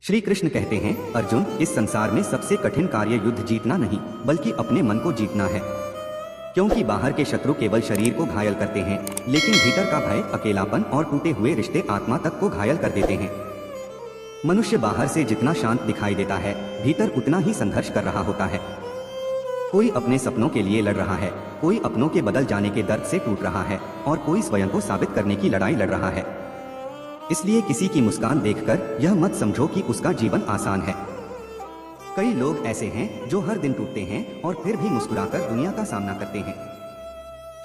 श्री कृष्ण कहते हैं, अर्जुन, इस संसार में सबसे कठिन कार्य युद्ध जीतना नहीं बल्कि अपने मन को जीतना है। क्योंकि बाहर के शत्रु केवल शरीर को घायल करते हैं, लेकिन भीतर का भय, अकेलापन और टूटे हुए रिश्ते आत्मा तक को घायल कर देते हैं। मनुष्य बाहर से जितना शांत दिखाई देता है, भीतर उतना ही संघर्ष कर रहा होता है। कोई अपने सपनों के लिए लड़ रहा है, कोई अपनों के बदल जाने के दर्द से टूट रहा है और कोई स्वयं को साबित करने की लड़ाई लड़ रहा है। इसलिए किसी की मुस्कान देखकर यह मत समझो कि उसका जीवन आसान है। कई लोग ऐसे हैं जो हर दिन टूटते हैं और फिर भी मुस्कुराकर दुनिया का सामना करते हैं।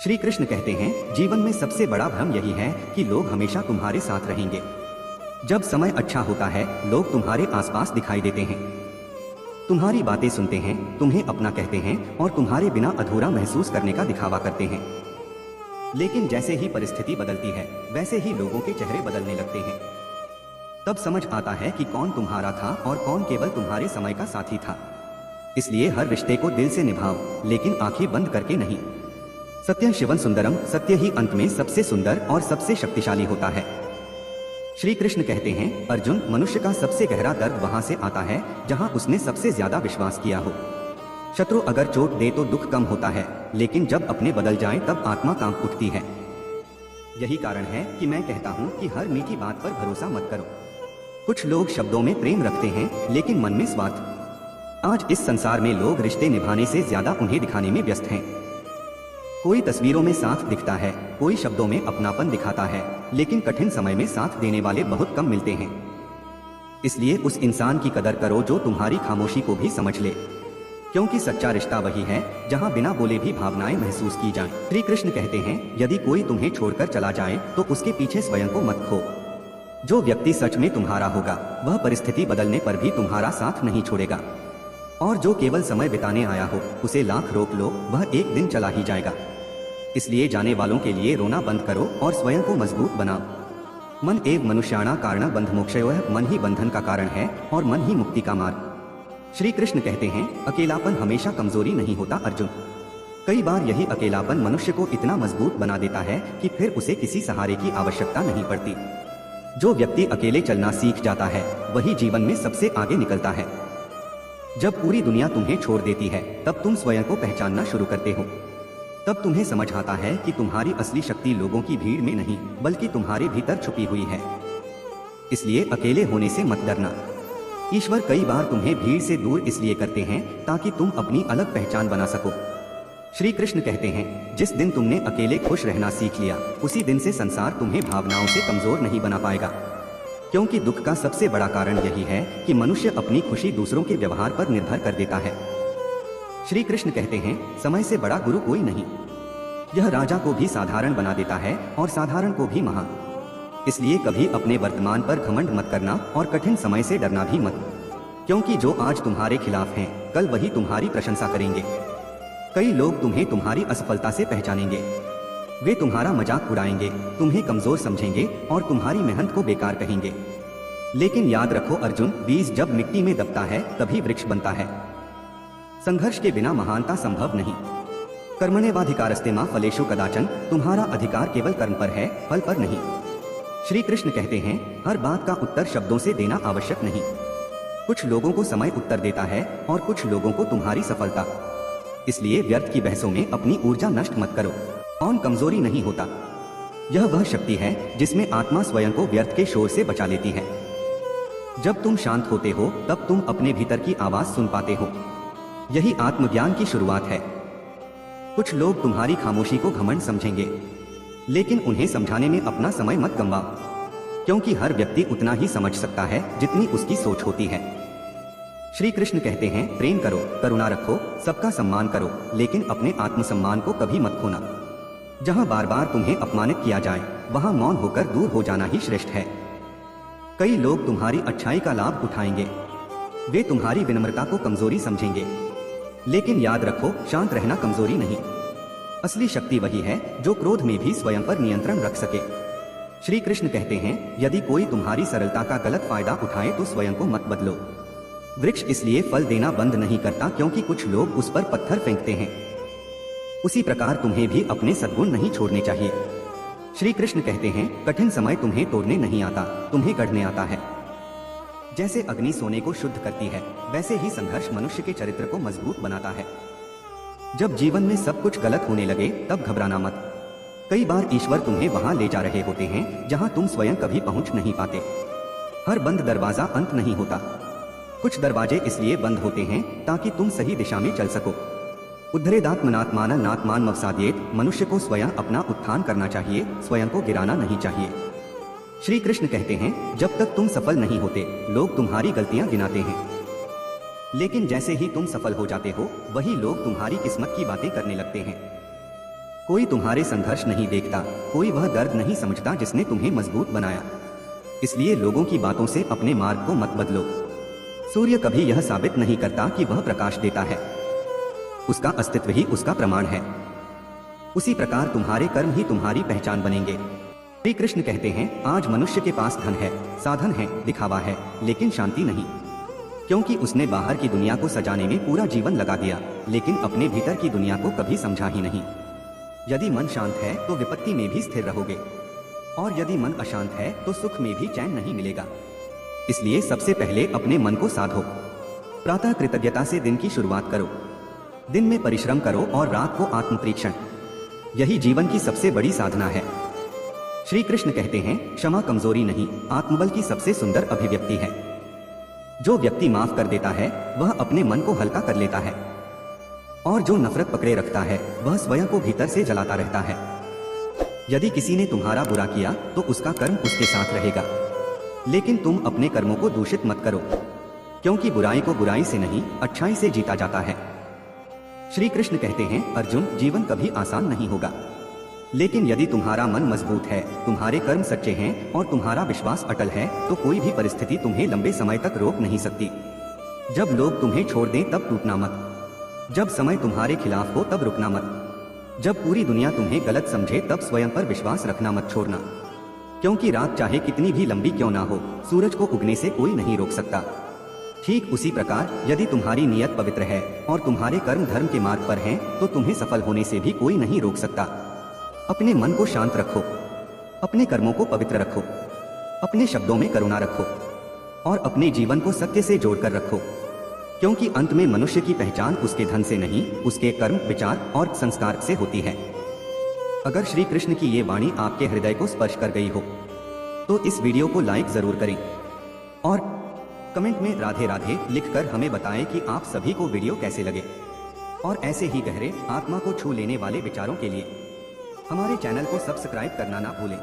श्री कृष्ण कहते हैं, जीवन में सबसे बड़ा भ्रम यही है कि लोग हमेशा तुम्हारे साथ रहेंगे। जब समय अच्छा होता है, लोग तुम्हारे आसपास दिखाई देते हैं, तुम्हारी बातें सुनते हैं, तुम्हें अपना कहते हैं और तुम्हारे बिना अधूरा महसूस करने का दिखावा करते हैं। लेकिन जैसे ही परिस्थिति बदलती है, वैसे ही लोगों के चेहरे बदलने लगते हैं। तब समझ आता है कि कौन तुम्हारा था और कौन केवल तुम्हारे समय का साथी था। इसलिए हर रिश्ते को दिल से निभाओ, लेकिन आंखें बंद करके नहीं। सत्यं शिवं सुंदरम, सत्य ही अंत में सबसे सुंदर और सबसे शक्तिशाली होता है। श्री कृष्ण कहते हैं, अर्जुन, मनुष्य का सबसे गहरा दर्द वहां से आता है जहां उसने सबसे ज्यादा विश्वास किया हो। शत्रु अगर चोट दे तो दुख कम होता है, लेकिन जब अपने बदल जाएं तब आत्मा कांप उठती है। यही कारण है कि मैं कहता हूं कि हर मीठी बात पर भरोसा मत करो। कुछ लोग शब्दों में प्रेम रखते हैं, लेकिन मन में स्वार्थ। आज इस संसार में लोग रिश्ते निभाने से ज्यादा उन्हें दिखाने में व्यस्त हैं। कोई तस्वीरों में साथ दिखता है, कोई शब्दों में अपनापन दिखाता है, लेकिन कठिन समय में साथ देने वाले बहुत कम मिलते हैं। इसलिए उस इंसान की कदर करो जो तुम्हारी खामोशी को भी समझ ले, क्योंकि सच्चा रिश्ता वही है जहां बिना बोले भी भावनाएं महसूस की जाएं। श्री कृष्ण कहते हैं, यदि कोई तुम्हें छोड़कर चला जाए तो उसके पीछे स्वयं को मत खो। जो व्यक्ति सच में तुम्हारा होगा, वह परिस्थिति बदलने पर भी तुम्हारा साथ नहीं छोड़ेगा। और जो केवल समय बिताने आया हो, उसे लाख रोक लो, वह एक दिन चला ही जाएगा। इसलिए जाने वालों के लिए रोना बंद करो और स्वयं को मजबूत बनाओ। मन एव मनुष्याणा कारण बंध मोक्षयोः, मन ही बंधन का कारण है और मन ही मुक्ति का मार्ग। श्री कृष्ण कहते हैं, अकेलापन हमेशा कमजोरी नहीं होता अर्जुन। कई बार यही अकेलापन मनुष्य को इतना मजबूत बना देता है कि फिर उसे किसी सहारे की आवश्यकता नहीं पड़ती। जो व्यक्ति अकेले चलना सीख जाता है, वही जीवन में सबसे आगे निकलता है। जब पूरी दुनिया तुम्हें छोड़ देती है, तब तुम स्वयं को पहचानना शुरू करते हो। तब तुम्हें समझ आता है कि तुम्हारी असली शक्ति लोगों की भीड़ में नहीं, बल्कि तुम्हारे भीतर छुपी हुई है। इसलिए अकेले होने से मत डरना। ईश्वर कई बार तुम्हें भीड़ से दूर इसलिए करते हैं ताकि तुम अपनी अलग पहचान बना सको। श्री कृष्ण कहते हैं, जिस दिन तुमने अकेले खुश रहना सीख लिया, उसी दिन से संसार तुम्हें भावनाओं से कमजोर नहीं बना पाएगा। क्योंकि दुख का सबसे बड़ा कारण यही है कि मनुष्य अपनी खुशी दूसरों के व्यवहार पर निर्भर कर देता है। श्री कृष्ण कहते हैं, समय से बड़ा गुरु कोई नहीं। यह राजा को भी साधारण बना देता है और साधारण को भी महान। इसलिए कभी अपने वर्तमान पर घमंड मत करना और कठिन समय से डरना भी मत, क्योंकि जो आज तुम्हारे खिलाफ हैं, कल वही तुम्हारी प्रशंसा करेंगे। कई लोग तुम्हें तुम्हारी असफलता से पहचानेंगे। वे तुम्हारा मजाक उड़ाएंगे, तुम्हें कमजोर समझेंगे और तुम्हारी मेहनत को बेकार कहेंगे। लेकिन याद रखो अर्जुन, बीज जब मिट्टी में दबता है तभी वृक्ष बनता है। संघर्ष के बिना महानता संभव नहीं। कर्मण्येवाधिकारस्ते मा फलेषु कदाचन, तुम्हारा अधिकार केवल कर्म पर है, फल पर नहीं। श्री कृष्ण कहते हैं, हर बात का उत्तर शब्दों से देना आवश्यक नहीं। कुछ लोगों को समय उत्तर देता है और कुछ लोगों को तुम्हारी सफलता। इसलिए व्यर्थ की बहसों में अपनी ऊर्जा नष्ट मत करो। कौन कमजोरी नहीं होता, यह वह शक्ति है जिसमें आत्मा स्वयं को व्यर्थ के शोर से बचा लेती है। जब तुम शांत होते हो, तब तुम अपने भीतर की आवाज सुन पाते हो। यही आत्मज्ञान की शुरुआत है। कुछ लोग तुम्हारी खामोशी को घमंड समझेंगे, लेकिन उन्हें समझाने में अपना समय मत गंवाओ, क्योंकि हर व्यक्ति उतना ही समझ सकता है जितनी उसकी सोच होती है। श्री कृष्ण कहते हैं, प्रेम करो, करुणा रखो, सबका सम्मान करो, लेकिन अपने आत्मसम्मान को कभी मत खोना। जहां बार बार तुम्हें अपमानित किया जाए, वहां मौन होकर दूर हो जाना ही श्रेष्ठ है। कई लोग तुम्हारी अच्छाई का लाभ उठाएंगे, वे तुम्हारी विनम्रता को कमजोरी समझेंगे, लेकिन याद रखो, शांत रहना कमजोरी नहीं। असली शक्ति वही है जो क्रोध में भी स्वयं पर नियंत्रण रख सके। श्री कृष्ण कहते हैं, यदि कोई तुम्हारी सरलता का गलत फायदा उठाए तो स्वयं को मत बदलो। वृक्ष इसलिए फल देना बंद नहीं करता क्योंकि कुछ लोग उस पर पत्थर फेंकते हैं। उसी प्रकार तुम्हें भी अपने सद्गुण नहीं छोड़ने चाहिए। श्री कृष्ण कहते हैं, कठिन समय तुम्हें तोड़ने नहीं आता, तुम्हें गढ़ने आता है। जैसे अग्नि सोने को शुद्ध करती है, वैसे ही संघर्ष मनुष्य के चरित्र को मजबूत बनाता है। जब जीवन में सब कुछ गलत होने लगे तब घबराना मत। कई बार ईश्वर तुम्हें वहां ले जा रहे होते हैं जहां तुम स्वयं कभी पहुंच नहीं पाते। हर बंद दरवाजा अंत नहीं होता। कुछ दरवाजे इसलिए बंद होते हैं ताकि तुम सही दिशा में चल सको। उद्धरेदात्मनात्मान नात्मान मवसाद्येत। मनुष्य को स्वयं अपना उत्थान करना चाहिए, स्वयं को गिराना नहीं चाहिए। श्री कृष्ण कहते हैं, जब तक तुम सफल नहीं होते लोग तुम्हारी गलतियां गिनाते हैं, लेकिन जैसे ही तुम सफल हो जाते हो वही लोग तुम्हारी किस्मत की बातें करने लगते हैं। कोई तुम्हारे संघर्ष नहीं देखता, कोई वह दर्द नहीं समझता जिसने तुम्हें मजबूत बनाया। इसलिए लोगों की बातों से अपने मार्ग को मत बदलो। सूर्य कभी यह साबित नहीं करता कि वह प्रकाश देता है, उसका अस्तित्व ही उसका प्रमाण है। उसी प्रकार तुम्हारे कर्म ही तुम्हारी पहचान बनेंगे। श्री कृष्ण कहते हैं, आज मनुष्य के पास धन है, साधन है, दिखावा है, लेकिन शांति नहीं, क्योंकि उसने बाहर की दुनिया को सजाने में पूरा जीवन लगा दिया, लेकिन अपने भीतर की दुनिया को कभी समझा ही नहीं। यदि मन शांत है तो विपत्ति में भी स्थिर रहोगे, और यदि मन अशांत है तो सुख में भी चैन नहीं मिलेगा। इसलिए सबसे पहले अपने मन को साधो। प्रातः कृतज्ञता से दिन की शुरुआत करो, दिन में परिश्रम करो और रात को आत्मपरीक्षण। यही जीवन की सबसे बड़ी साधना है। श्री कृष्ण कहते हैं, क्षमा कमजोरी नहीं, आत्मबल की सबसे सुंदर अभिव्यक्ति है। जो व्यक्ति माफ कर देता है वह अपने मन को हल्का कर लेता है, और जो नफरत पकड़े रखता है वह स्वयं को भीतर से जलाता रहता है। यदि किसी ने तुम्हारा बुरा किया तो उसका कर्म उसके साथ रहेगा, लेकिन तुम अपने कर्मों को दूषित मत करो, क्योंकि बुराई को बुराई से नहीं अच्छाई से जीता जाता है। श्री कृष्ण कहते हैं, अर्जुन, जीवन कभी आसान नहीं होगा, लेकिन यदि तुम्हारा मन मजबूत है, तुम्हारे कर्म सच्चे हैं और तुम्हारा विश्वास अटल है तो कोई भी परिस्थिति तुम्हें लंबे समय तक रोक नहीं सकती। जब लोग तुम्हें छोड़ दें तब टूटना मत, जब समय तुम्हारे खिलाफ हो तब रुकना मत, जब पूरी दुनिया तुम्हें गलत समझे तब स्वयं पर विश्वास रखना मत छोड़ना, क्योंकि रात चाहे कितनी भी लंबी क्यों ना हो, सूरज को उगने से कोई नहीं रोक सकता। ठीक उसी प्रकार यदि तुम्हारी नियत पवित्र है और तुम्हारे कर्म धर्म के मार्ग पर हैं, तो तुम्हें सफल होने से भी कोई नहीं रोक सकता। अपने मन को शांत रखो, अपने कर्मों को पवित्र रखो, अपने शब्दों में करुणा रखो और अपने जीवन को सत्य से जोड़कर रखो, क्योंकि अंत में मनुष्य की पहचान उसके धन से नहीं, उसके कर्म, विचार और संस्कार से होती है। अगर श्री कृष्ण की ये वाणी आपके हृदय को स्पर्श कर गई हो तो इस वीडियो को लाइक जरूर करें और कमेंट में राधे राधे लिखकर हमें बताएं कि आप सभी को वीडियो कैसे लगे। और ऐसे ही गहरे आत्मा को छू लेने वाले विचारों के लिए हमारे चैनल को सब्सक्राइब करना ना भूलें।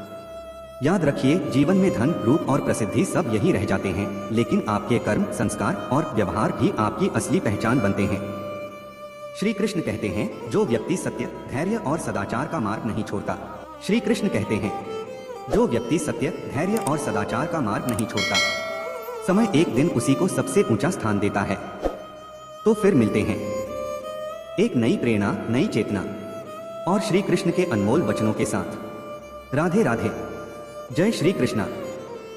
याद रखिए, जीवन में धन, रूप और प्रसिद्धि सब यही रह जाते हैं, लेकिन आपके कर्म, संस्कार और व्यवहार भी आपकी असली पहचान बनते हैं। श्री कृष्ण कहते हैं, जो व्यक्ति सत्य, धैर्य और सदाचार का मार्ग नहीं छोड़ता, श्री कृष्ण कहते हैं, जो व्यक्ति सत्य, धैर्य और सदाचार का मार्ग नहीं छोड़ता, समय एक दिन उसी को सबसे ऊंचा स्थान देता है। तो फिर मिलते हैं एक नई प्रेरणा, नई चेतना और श्री कृष्ण के अनमोल वचनों के साथ। राधे राधे। जय श्री कृष्णा।